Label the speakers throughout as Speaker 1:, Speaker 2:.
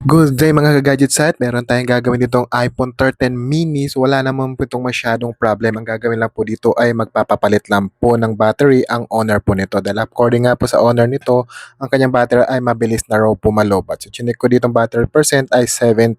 Speaker 1: Good day mga ka-gadget site, meron tayong gagawin ditong iPhone 13 mini. So wala naman po itong masyadong problem. Ang gagawin lang po dito ay magpapapalit lang po ng battery ang owner po nito. Dahil according nga po sa owner nito, ang kanyang battery ay mabilis na raw po malobat. So chinik ko ditong battery percent ay 76%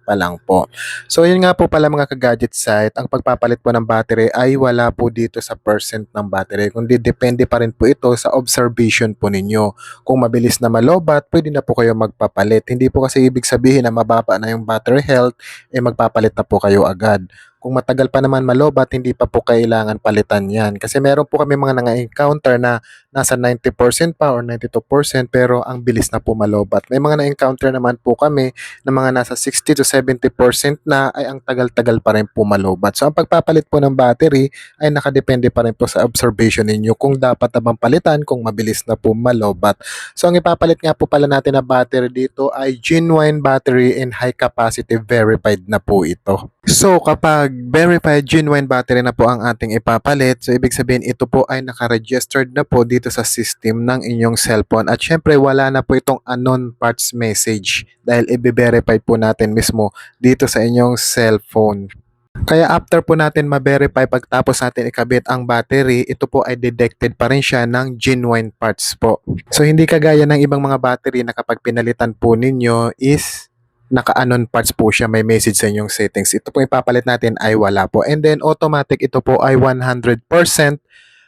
Speaker 1: pa lang po. So yun nga po pala mga ka-gadget site, ang pagpapalit po ng battery ay wala po dito sa percent ng battery. Kundi depende pa rin po ito sa observation po ninyo. Kung mabilis na malobat, pwede na po kayo magpapalit. Hindi po kasi ibig sabihin na mababa na yung battery health, magpapalit na po kayo agad. Kung matagal pa naman malobat, hindi pa po kailangan palitan yan. Kasi meron po kami mga na-encounter na nasa 90% pa or 92% pero ang bilis na po malobat. May mga na-encounter naman po kami na mga nasa 60 to 70% na ay ang tagal-tagal pa rin po malobat. So ang pagpapalit po ng battery ay nakadepende pa rin po sa observation ninyo kung dapat na bang palitan kung mabilis na po malobat. So ang ipapalit nga po pala natin na battery dito ay genuine battery and high capacity verified na po ito. So kapag verified genuine battery na po ang ating ipapalit, so ibig sabihin ito po ay naka-registered na po dito sa system ng inyong cellphone at syempre wala na po itong unknown parts message dahil i-verify po natin mismo dito sa inyong cellphone. Kaya after po natin ma-verify pagtapos natin ikabit ang battery, ito po ay detected pa rin siya ng genuine parts po. So hindi kagaya ng ibang mga battery na kapag pinalitan po ninyo is naka-unknown parts po siya, may message sa inyong settings. Ito po ipapalit natin ay wala po. And then automatic ito po ay 100%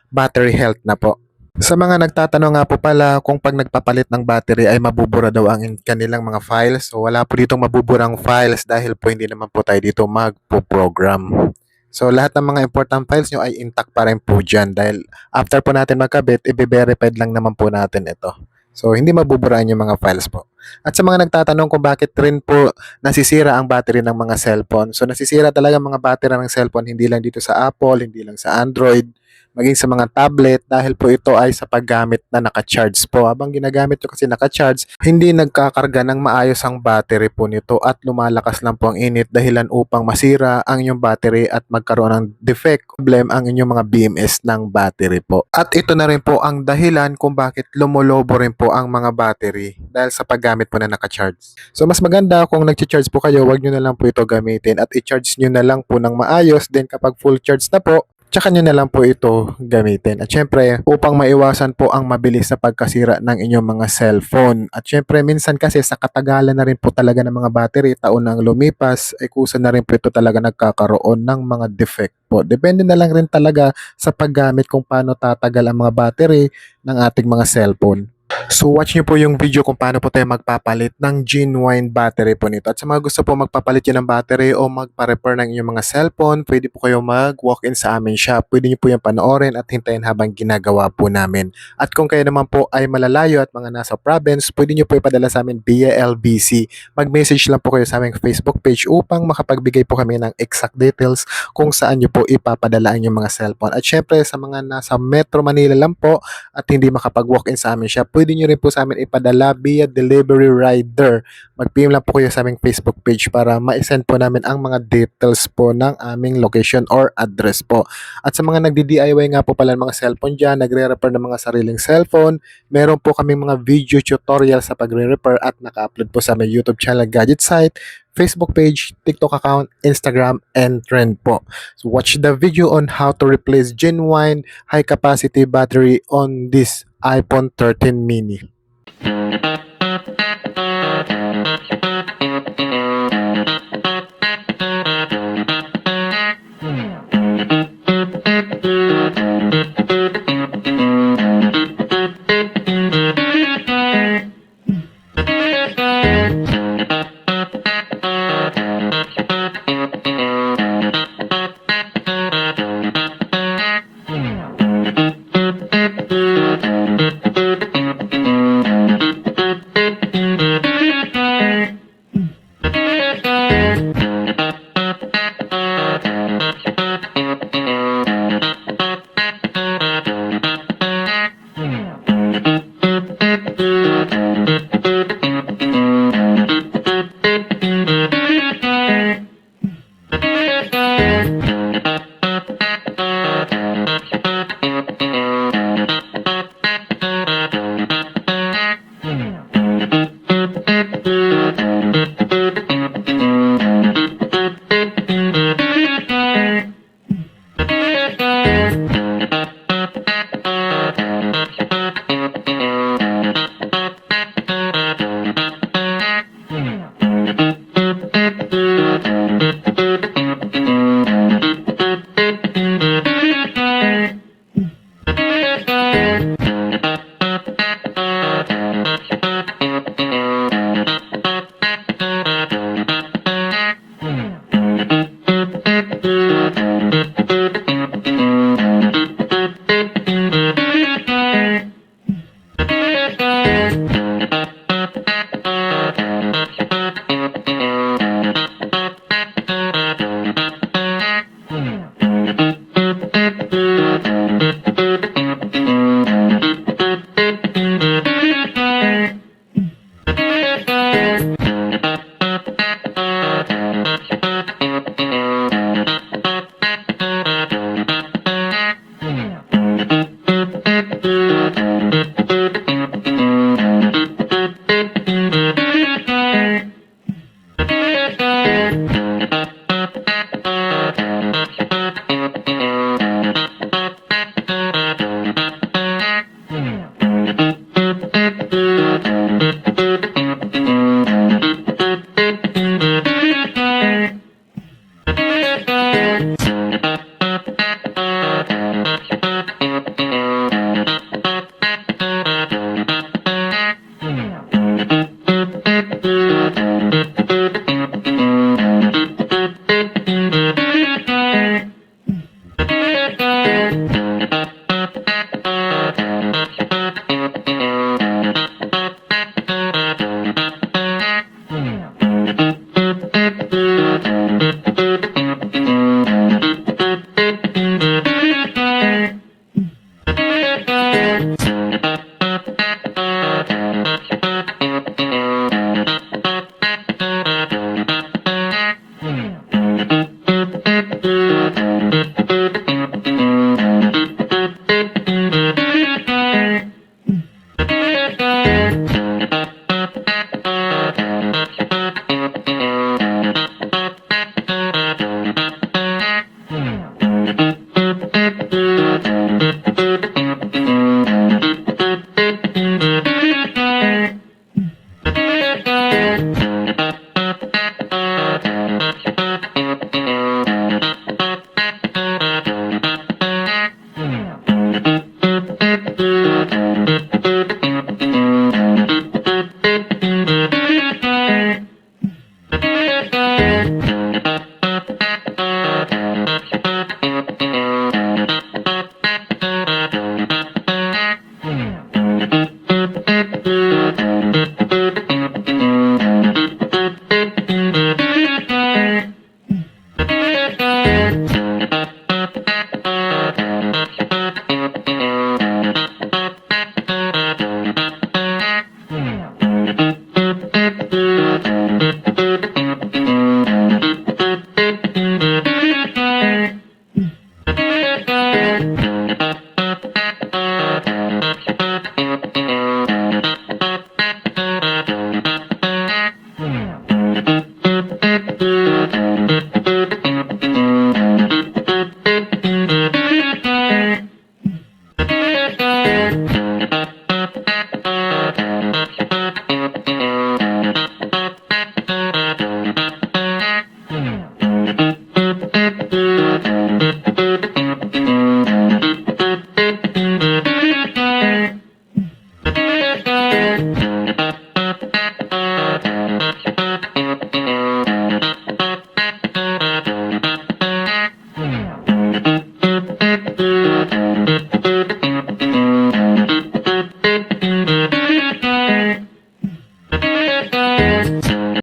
Speaker 1: battery health na po. Sa mga nagtatanong nga po pala kung pag nagpapalit ng battery ay mabubura daw ang kanilang mga files. So wala po ditong mabuburang files dahil po hindi naman po tayo dito magpo-program. So lahat ng mga important files nyo ay intact pa rin po dyan dahil after po natin magkabit, i-verified lang naman po natin ito. So hindi mabuburaan yung mga files po. At sa mga nagtatanong kung bakit rin po nasisira ang battery ng mga cellphone. So nasisira talaga mga battery ng cellphone hindi lang dito sa Apple, hindi lang sa Android, maging sa mga tablet dahil po ito ay sa paggamit na naka-charge po. Habang ginagamit nyo kasi naka-charge, hindi nagkakarga ng maayos ang battery po nito at lumalakas lang po ang init dahilan upang masira ang inyong battery at magkaroon ng defect, problem ang inyong mga BMS ng battery po. At ito na rin po ang dahilan kung bakit lumulobo rin po ang mga battery dahil sa paggamit po na naka-charge. So mas maganda kung nag-charge po kayo, wag nyo na lang po ito gamitin at i-charge nyo na lang po ng maayos. Then kapag full charge na po, tsaka nyo na lang po ito gamitin. At syempre, upang maiwasan po ang mabilis na pagkasira ng inyong mga cellphone. At syempre, minsan kasi sa katagalan na rin po talaga ng mga battery, taon nang lumipas, ay kusa na rin po ito talaga nagkakaroon ng mga defect po. Depende na lang rin talaga sa paggamit kung paano tatagal ang mga battery ng ating mga cellphone. So watch nyo po yung video kung paano po tayo magpapalit ng genuine battery po nito. At sa mga gusto po magpapalit yun ng battery o magpa-repair ng inyong mga cellphone, pwede po kayo mag-walk-in sa aming shop. Pwede nyo po yung panoorin at hintayin habang ginagawa po namin. At kung kayo naman po ay malalayo at mga nasa province, pwede nyo po ipadala sa amin via LBC. Mag-message lang po kayo sa aming Facebook page upang makapagbigay po kami ng exact details kung saan nyo po ipapadala ang inyong mga cellphone. At syempre sa mga nasa Metro Manila lang po at hindi makapag-walk-in sa aming shop, pwede nyo rin po sa amin ipadala via delivery rider. Mag-PM lang po kayo sa aming Facebook page para ma-send po namin ang mga details po ng aming location or address po. At sa mga nagdi-DIY nga po pala ng mga cellphone dyan, nagre-repair ng mga sariling cellphone, meron po kaming mga video tutorial sa pagre-repair at naka-upload po sa aming YouTube channel Gadget Site, Facebook page, TikTok account, Instagram, and Trend po. So watch the video on how to replace genuine high-capacity battery on this iPhone 13 mini.